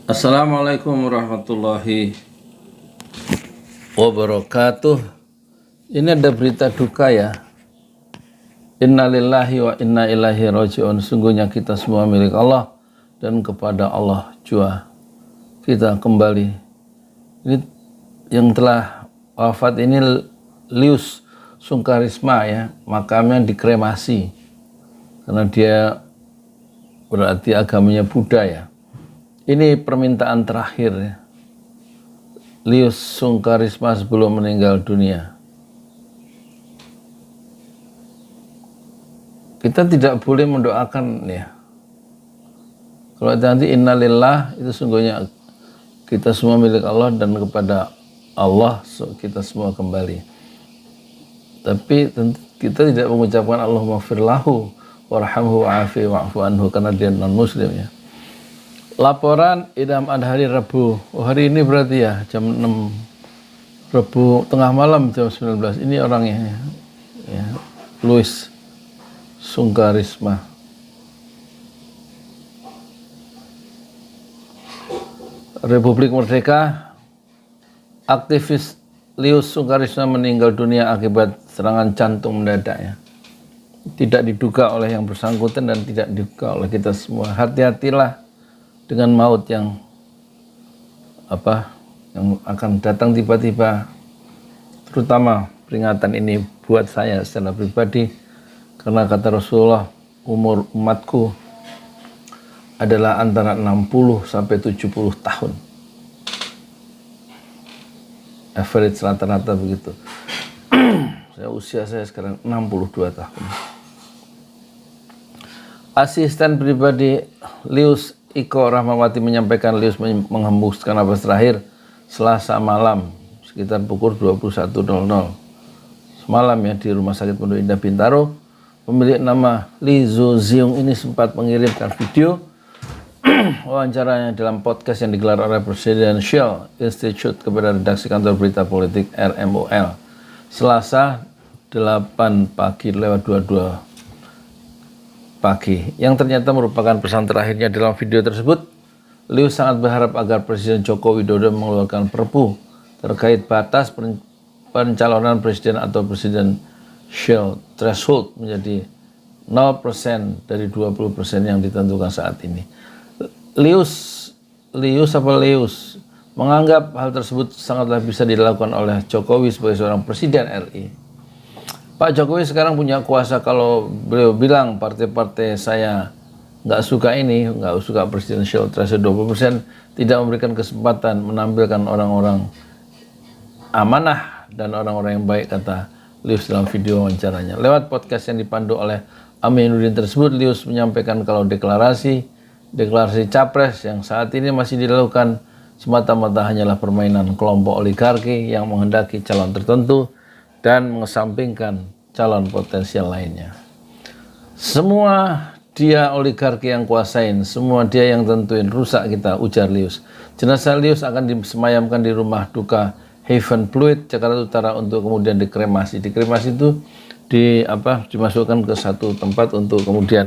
Assalamualaikum warahmatullahi wabarakatuh. Ini ada berita duka ya. Innalillahi wa inna ilaihi raji'un. Sungguhnya kita semua milik Allah dan kepada Allah jua kita kembali. Ini yang telah wafat ini Lius Sungkarisma ya. Makamnya dikremasi karena dia berarti agamanya Buddha ya. Ini permintaan terakhir ya. Lius Sungkarisma sebelum meninggal dunia. Kita tidak boleh mendoakan ya. Kalau nanti innalillah itu sungguhnya kita semua milik Allah dan kepada Allah kita semua kembali. Tapi kita tidak mengucapkan Allahumma firlahu warhamhu wa'afi wa'fu anhu karena dia non muslim ya. Laporan idam ad hari Rabu. Hari ini berarti ya jam 6 Rabu tengah malam jam 19. Ini orangnya ya. Lius Sungkarisma. Republik Merdeka. Aktivis Lius Sungkarisma meninggal dunia akibat serangan jantung mendadak ya. Tidak diduga oleh yang bersangkutan dan tidak diduga oleh kita semua. Hati-hatilah dengan maut yang akan datang tiba-tiba. Terutama peringatan ini buat saya secara pribadi karena kata Rasulullah umur umatku adalah antara 60 sampai 70 tahun. Average rata-rata begitu. Usia saya sekarang 62 tahun. Asisten pribadi Lius Iko Rahmawati menyampaikan Lius menghembuskan napas terakhir Selasa malam sekitar pukul 21.00 semalam ya di Rumah Sakit Pondok Indah Bintaro. Pemilik nama Li Zuziung ini sempat mengirimkan video wawancaranya dalam podcast yang digelar oleh Presidential Institute kepada redaksi kantor berita politik RMOL Selasa 8 pagi lewat 22 pagi, yang ternyata merupakan pesan terakhirnya. Dalam video tersebut, Lius sangat berharap agar Presiden Joko Widodo mengeluarkan perpu terkait batas pencalonan presiden atau presidential threshold menjadi 0% dari 20% yang ditentukan saat ini. Lius menganggap hal tersebut sangatlah bisa dilakukan oleh Jokowi sebagai seorang presiden RI. Pak Jokowi sekarang punya kuasa. Kalau beliau bilang partai-partai saya nggak suka ini, nggak suka presidential threshold 20%, tidak memberikan kesempatan menampilkan orang-orang amanah dan orang-orang yang baik, kata Lius dalam video wawancaranya. Lewat podcast yang dipandu oleh Aminuddin tersebut, Lius menyampaikan kalau deklarasi capres yang saat ini masih dilakukan semata-mata hanyalah permainan kelompok oligarki yang menghendaki calon tertentu dan mengesampingkan calon potensial lainnya. Semua dia oligarki yang kuasain, semua dia yang tentuin, rusak kita, ujar Lius. Jenazah Lius akan disemayamkan di rumah duka Haven Pluit, Jakarta Utara untuk kemudian dikremasi. Dikremasi itu dimasukkan ke satu tempat untuk kemudian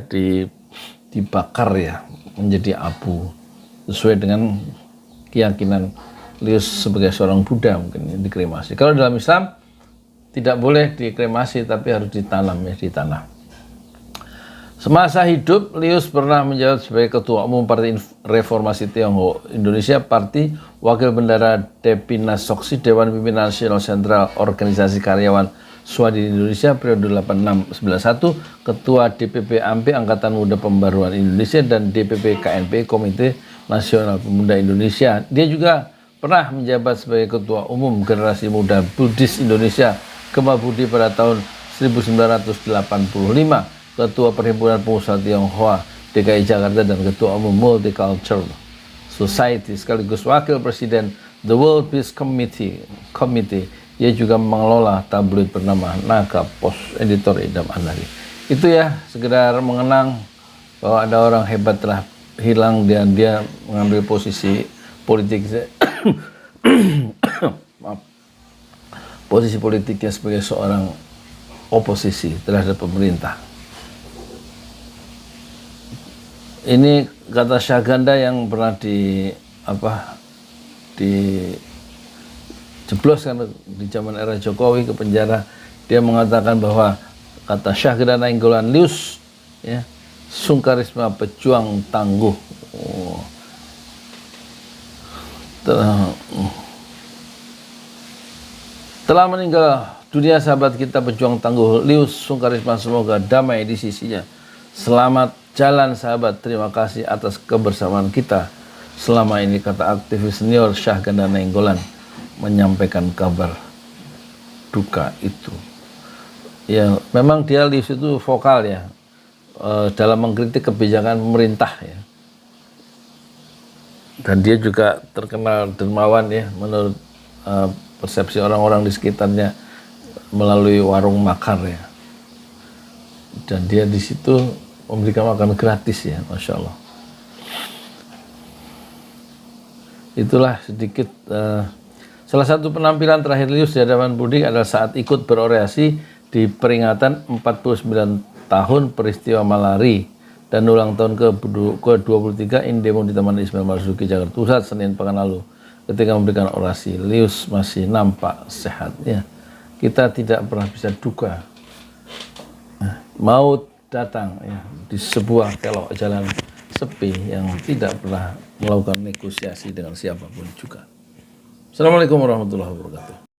dibakar ya, menjadi abu sesuai dengan keyakinan Lius sebagai seorang Buddha mungkin dikremasi. Kalau dalam Islam tidak boleh dikremasi tapi harus ditanam ya, di tanah. Semasa hidup, Lius pernah menjabat sebagai Ketua Umum Partai Reformasi Tionghoa Indonesia, Parti, Wakil Bendara Depinas Soksi, Dewan Pimpinan Nasional Sentral Organisasi Karyawan Swadi Indonesia periode 8691, Ketua DPP AMPI Angkatan Muda Pembaruan Indonesia dan DPP KNP Komite Nasional Pemuda Indonesia. Dia juga pernah menjabat sebagai Ketua Umum Generasi Muda Buddhis Indonesia Gema Budi pada tahun 1985, Ketua Perhimpunan Pengusaha Tionghoa DKI Jakarta dan Ketua Umum Multicultural Society sekaligus Wakil Presiden The World Peace Committee. Ia juga mengelola tabloid bernama Naga Post, editor Idam Andari. Itu ya, sekedar mengenang bahwa ada orang hebat telah hilang dan dia mengambil posisi politik posisi politiknya sebagai seorang oposisi terhadap pemerintah. Ini kata Syahganda yang pernah dijebloskan di zaman era Jokowi ke penjara. Dia mengatakan bahwa kata Syahganda Nainggolan Lius, ya, Sungkarisma pejuang tangguh. Telah meninggal dunia sahabat kita pejuang tangguh Lius Sungkarisma, semoga damai di sisinya. Selamat jalan sahabat, terima kasih atas kebersamaan kita selama ini, kata aktivis senior Syahganda Nainggolan menyampaikan kabar duka itu. Ya, memang dia Lius itu vokal ya dalam mengkritik kebijakan pemerintah ya. Dan dia juga terkenal dermawan ya menurut persepsi orang-orang di sekitarnya melalui warung makar ya. Dan dia di situ memberikan makan gratis ya, Masya Allah. Itulah sedikit salah satu penampilan terakhir Lius di hadapan publik adalah saat ikut berorasi di peringatan 49 tahun peristiwa Malari dan ulang tahun ke-23 Indemo di Taman Ismail Marzuki, Jakarta Pusat, Senin pekan lalu. Ketika memberikan orasi, Lius masih nampak sehat ya. Kita tidak pernah bisa duga maut datang ya di sebuah kelok jalan sepi yang tidak pernah melakukan negosiasi dengan siapapun juga. Assalamualaikum warahmatullahi wabarakatuh.